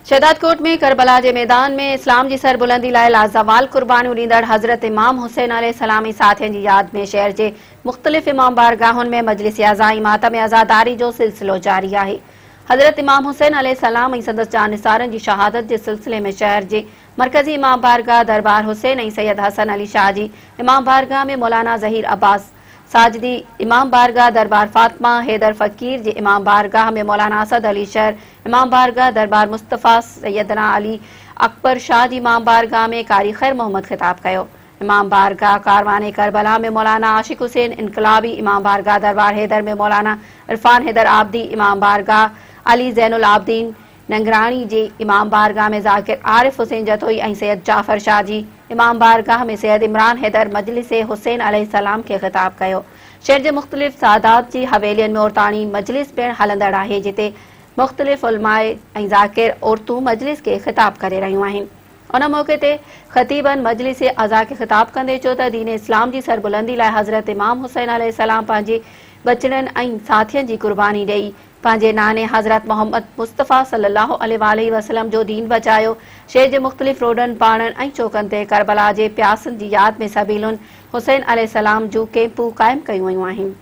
शहदादकोट में करबला के मैदान में इस्लाम की सरबुलंदी लाइ लाज़वाल कुर्बानियूं ॾींदड़ हज़रत इमाम हुसैन अलैहिस्सलामी साथियनि की याद में शहर के मुख़्तलिफ़ इमाम बारगाहुनि में मजलिस अज़ाई मातम अज़ादारी जो सिलसिलो जारी है। हज़रत इमाम हुसैन अलैहिस्सलाम ऐं संदसि जानिसारनि की शहादत के सिलसिले में शहर के मरकज़ी इमाम बारगाह दरबार हुसैन ऐं सैयद हसन अली शाह जी इमाम बारगाह में मौलाना ज़हीर अब्बास साजदी इमाम बारगाह दरबार फातिमा हैदर फ़कीर जी इमाम बारगाह में मौलाना असद अली शहर इमाम बारगाह दरबार मुस्तफ़ा सैयदना अली अकबर शाह जी इमाम बारगाह में कारी खैर मोहम्मद खिताब कयो। इमाम बारगाह कारवान करबला में मौलाना आशिक हुसैन इनकलाबी इमाम बारगाह दरबार हैदर में मौलाना इरफान हैदर आबदी इमाम बारगाह अली ज़ैनुल आबदीन नंगरानी जी इमाम बारगाह में ज़ाकिर आरिफ हुसैन जतोई ऐं सैयद जाफ़र शाह जी इमाम बारगाह में सैयद इमरान हैदर मजलिस हुसैन अलैहिस्सलाम के खिताब कयो। शहर के मुख़्तलिफ़ सादात की हवेलियन में औरतानी मजलिस पिण हलंदड़ है जिते मुख़्तलिफ़ उलमाए ऐं ज़ाकिर औरतूं मजलिस के खिताब करे रहियूं आहिनि। उन मौके ते ख़तीबन मजलिस अज़ा के खिताब कंदे चयो त दीन इस्लाम की सरबुलंदी लाइ हज़रत इमाम हुसैन अलैहिस्सलाम पंहिंजे बचड़नि ऐं साथियनि की कुर्बानी ॾेई पंहिंजे नाने हज़रत मोहम्मद मुस्तफ़ा सल्लल्लाहु अलैहि वसल्लम जो दीन बचायो। शहर के मुख़्तलिफ़ रोडन पाड़न ऐं चौकन ते करबला के प्यासनि की याद में सबीलुन हुसैन अलैहिस्सलाम जूं कैंपूं क़ाइम कयूं वयूं आहिनि।